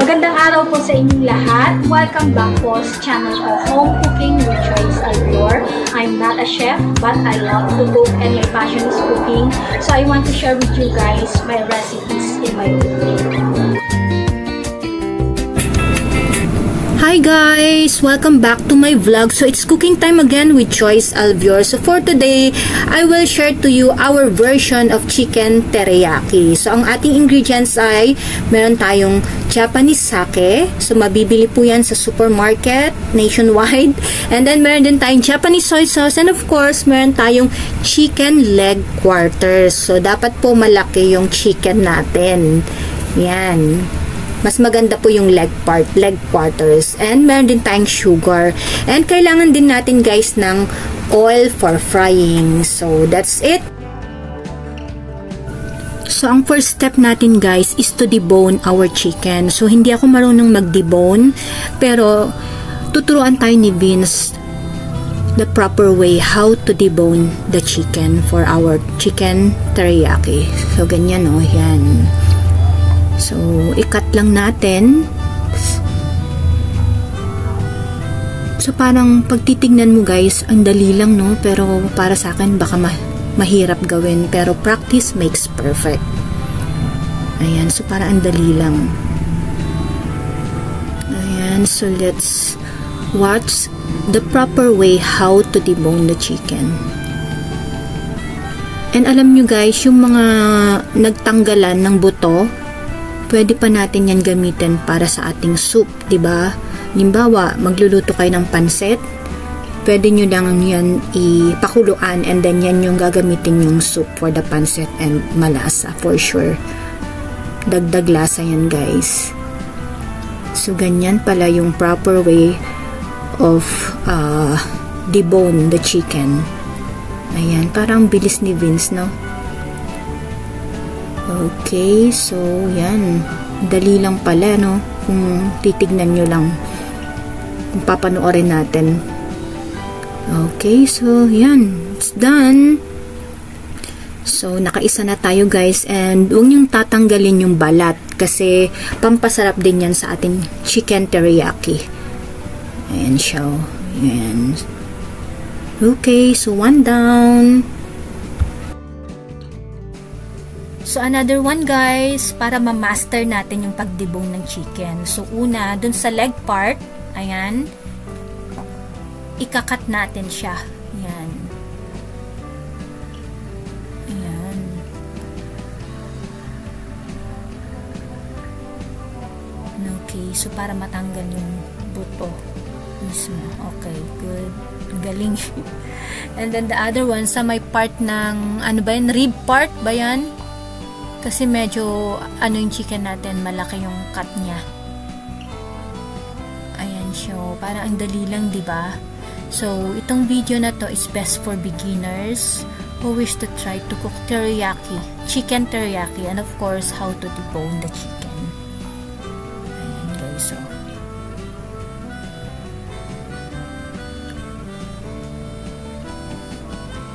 Magandang araw po sa inyong lahat. Welcome back po sa channel ko, Home Cooking with Joyce Albior. I'm not a chef, but I love to cook and my passion is cooking. So I want to share with you guys my recipes in my cooking. Hi guys! Welcome back to my vlog. So it's cooking time again with Joyce Albior. So for today, I will share to you our version of chicken teriyaki. So ang ating ingredients ay meron tayong Japanese sake. So mabibili po yan sa supermarket nationwide. And then meron din tayong Japanese soy sauce. And of course, meron tayong chicken leg quarters. So dapat po malaki yung chicken natin. Yan. Mas maganda po yung leg quarters. And meron din tayong sugar. And kailangan din natin guys ng oil for frying. So that's it. So ang first step natin guys is to debone our chicken. So hindi ako marunong mag-debone, pero tuturuan tayo ni Vince the proper way how to debone the chicken for our chicken teriyaki. So ganyan oh, yan. So, i-cut lang natin. So, parang pagtitignan mo guys, ang dali lang, no? Pero para sa akin, baka mahirap gawin. Pero practice makes perfect. Ayan, so parang ang dali lang. Ayan, so let's watch the proper way how to debone the chicken. And alam nyo guys, yung mga nagtanggalan ng buto, pwede pa natin yan gamitin para sa ating soup, di ba? Halimbawa, magluluto kayo ng pansit, pwede nyo lang yan ipakuluan and then yan yung gagamitin yung soup for the pansit and malasa for sure. Dagdag lasa yan guys. So, ganyan pala yung proper way of debone the chicken. Ayan, parang bilis ni Vince, no? Okay, so yan. Dali lang pala, no? Kung titignan nyo lang. Kung papanoorin natin. Okay, so yan. It's done. So, nakaisa na tayo guys. And huwag nyong tatanggalin yung balat. Kasi pampasarap din yan sa ating chicken teriyaki. Ayan siya. Ayan. Okay, so one down. So, another one guys, para ma-master natin yung pag-debone ng chicken. So, una, dun sa leg part, ayan, ikakat natin siya. Ayan. Ayan. Okay, so para matanggal yung buto mismo. Okay, good. Galing. And then the other one, sa may part ng, ano ba yan, rib part ba yan? Kasi medyo, ano yung chicken natin, malaki yung cut niya. Ayan siya. Parang ang dali lang, diba? So, itong video na to is best for beginners who wish to try to cook teriyaki, chicken teriyaki, and of course, how to debone the chicken. Ayan guys, so.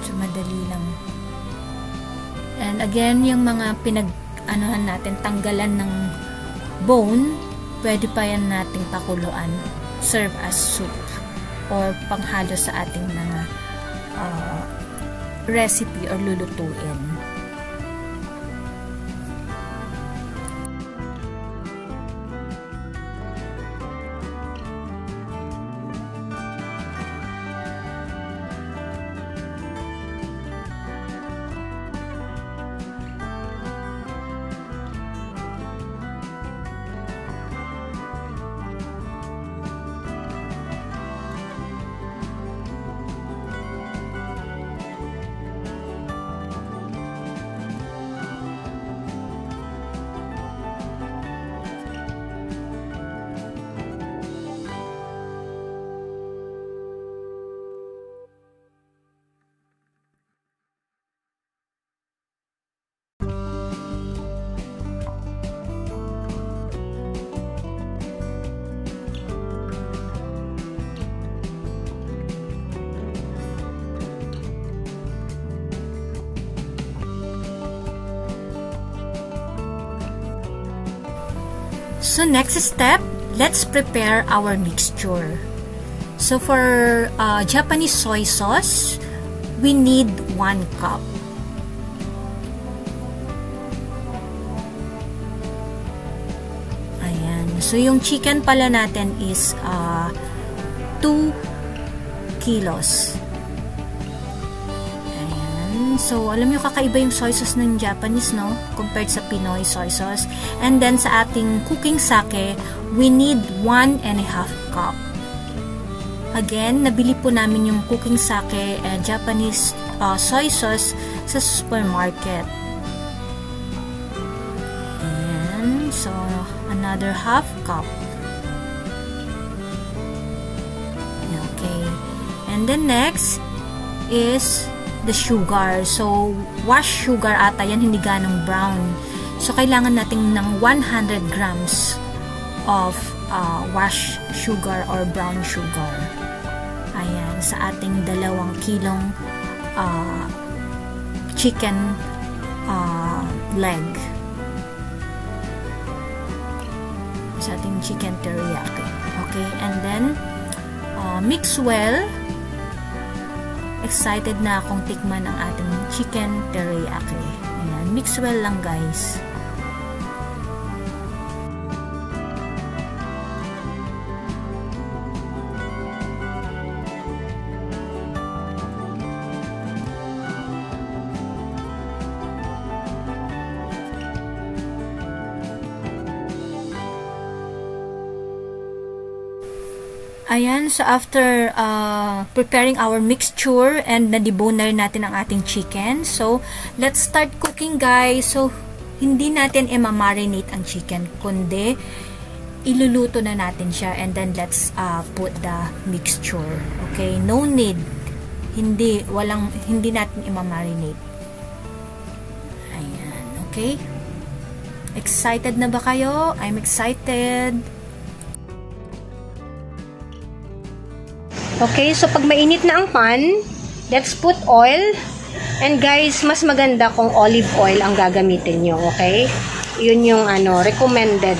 So, madali lang. And again, yung mga pinag-anuhan natin, tanggalan ng bone, pwede pa yan nating pakuluan, serve as soup, or panghalo sa ating mga recipe or lulutuin. So next step, let's prepare our mixture. So for Japanese soy sauce, we need 1 cup. Ayan. So yung chicken pala natin is 2 kilos. Ayan. So alam niyo kakaiba yung soy sauce ng Japanese, no? Compared sa Pinoy soy sauce. And then sa ating cooking sake, we need 1.5 cup. Again, nabili po namin yung cooking sake and Japanese soy sauce sa supermarket. And so, another half cup. Okay. And then next is the sugar. So, wash sugar ata yan, hindi ganong brown. So, kailangan natin ng 100 grams of wash sugar or brown sugar. Ayan, sa ating 2 kilong chicken leg. Sa ating chicken teriyaki. Okay, and then mix well. Excited na akong tikman ang ating chicken teriyaki. Ayan, mix well lang guys. Ayan, so after preparing our mixture and na-debone na rin natin ang ating chicken, so let's start cooking guys. So hindi natin i-marinate ang chicken, kundi iluluto na natin siya and then let's put the mixture. Okay, no need. Hindi natin i-marinate. Ayan, okay? Excited na ba kayo? I'm excited. Okay, so pag mainit na ang pan, let's put oil. And guys, mas maganda kung olive oil ang gagamitin nyo, okay? Yun yung recommended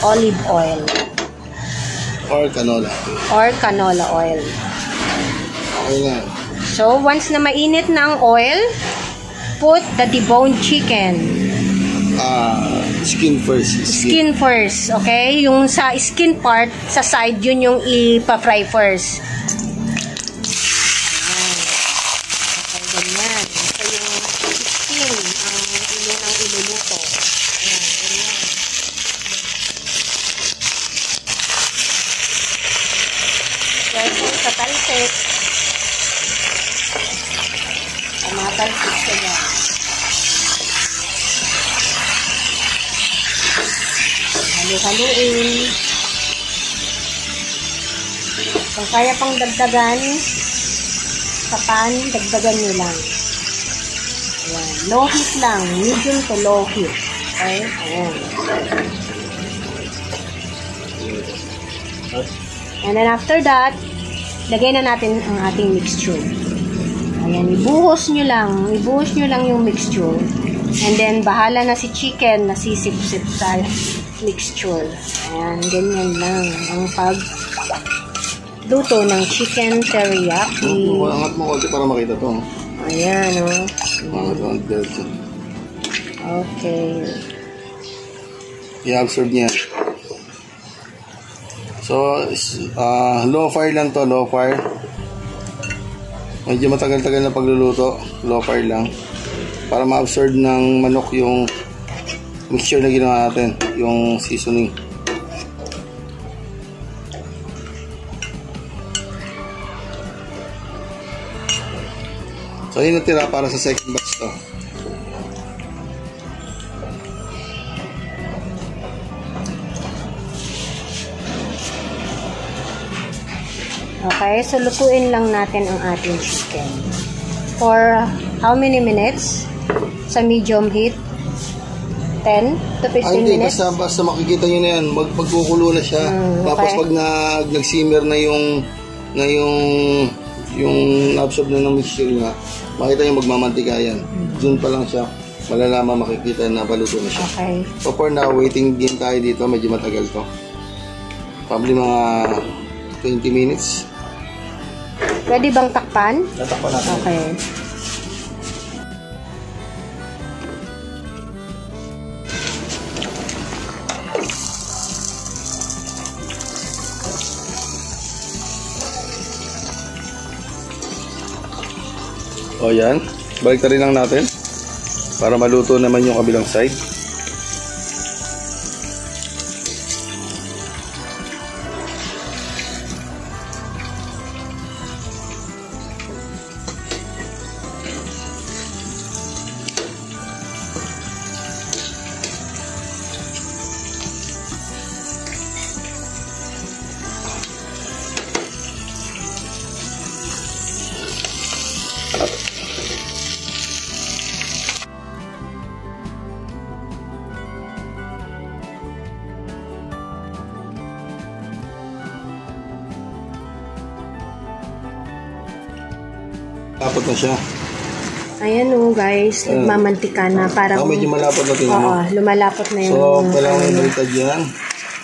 olive oil. Or canola. Or canola oil. Okay na. So, once na mainit na ang oil, put the deboned chicken. Skin first. Skin first, okay? Yung sa skin part, sa side, yun yung ipa-fry first. Okay, ganyan. So, yung skin, ang iluluto. Ayan, ganyan. Pwede sa talsik. Matalsik ka dyan. Haluin. Kung kaya pang dagdagan sa pan, dagdagan nyo lang. Ayan. Low heat lang. Medium to low heat. Okay? Ayan. And then after that, lagay na natin ang ating mixture. Ayan. Ibuhos nyo lang yung mixture. And then, bahala na si chicken na sisip-sip sa mixture. Ayan, ganyan lang ang pagluto ng chicken teriyaki. Angat mo konti para makita to. Ayan, o. Okay. I-absorb niya. So, low fire lang to, low fire. Medyo matagal-tagal na pagluluto. Low fire lang. Para ma-absorb ng manok yung mixture na ginawa natin, yung seasoning. So, yun natira para sa second batch to. Okay, so lutuin lang natin ang ating chicken. For how many minutes? Sa medium heat? 10 to 15 minutes? Basta makikita nyo na yan. Magkukulo na siya. Okay. Tapos pag nag-simmer na yung absorb na ng mixture nga, makita nyo magmamantika yan. Dun pa lang siya. malalaman, makikita na paluto na siya. Okay. So for now, waiting game tayo dito. Medyo matagal to. Probably mga 20 minutes. Pwede bang takpan? Tatakpan natin. Okay. O yan. Balik rin lang natin. Para maluto naman yung kabilang side. Lapot na siya. Ayan o guys, nagmamantika na. Parang, medyo malapot na tingnan mo. Oo, lumalapot na yung... So, kailangan ibalitad yan.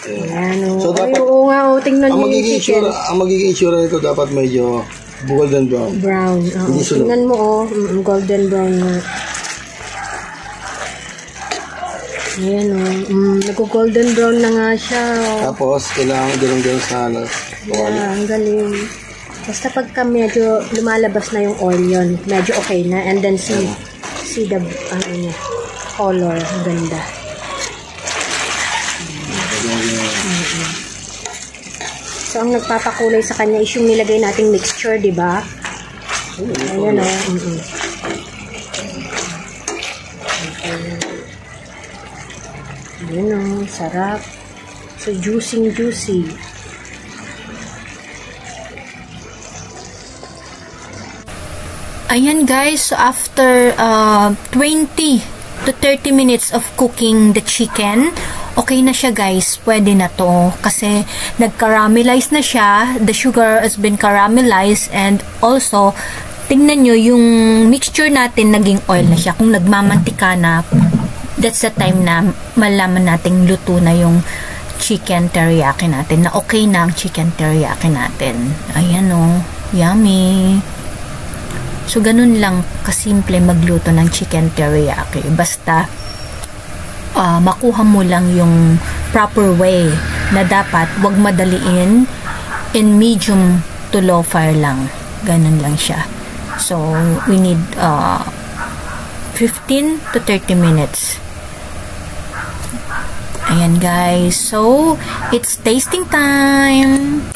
Ayan o. So, dapat, oo nga o, tingnan mo yung chicken. Ang magiging itsura nito dapat medyo golden brown. Brown. Oo. Tingnan mo o, golden brown na. Ayan o. Nag-golden brown na nga siya o. Tapos, kailangan gano'n sa halos. Yeah, ang galing. Basta pagka medyo lumalabas na yung oil yun, medyo okay na. And then see the color. Ang ganda. So, ang nagpapakulay sa kanya is yung nilagay nating mixture, di ba? Ayan o. Ayan o. Sarap. So, juicy. Ayan guys, so after 20 to 30 minutes of cooking the chicken, okay na siya guys, pwede na to kasi nag-caramelize na siya, the sugar has been caramelized, and also tingnan nyo yung mixture natin naging oil na siya. Kung nagmamantika na, that's the time na malaman nating luto na yung chicken teriyaki natin, na okay na ang chicken teriyaki natin. Ayan o, yummy. So, ganun lang kasimple magluto ng chicken teriyaki. Basta, makuha mo lang yung proper way na dapat wag madaliin, in medium to low fire lang. Ganun lang siya. So, we need 15 to 30 minutes. Ayan guys. So, it's tasting time.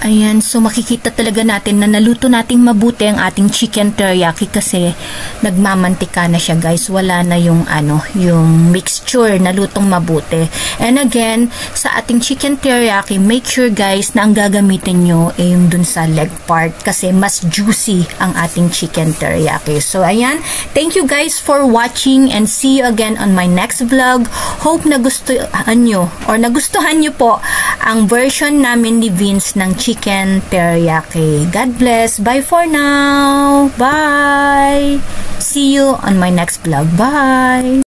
Ayan, so makikita talaga natin na naluto nating mabuti ang ating chicken teriyaki kasi nagmamantika na siya guys. Wala na yung yung mixture, nalutong mabuti. And again, sa ating chicken teriyaki, make sure guys na ang gagamitin nyo ay yung dun sa leg part kasi mas juicy ang ating chicken teriyaki. So ayan, thank you guys for watching and see you again on my next vlog. Hope nagustuhan nyo or nagustuhan nyo po ang version namin ni Vince ng chicken teriyaki. God bless. Bye for now. Bye. See you on my next vlog. Bye.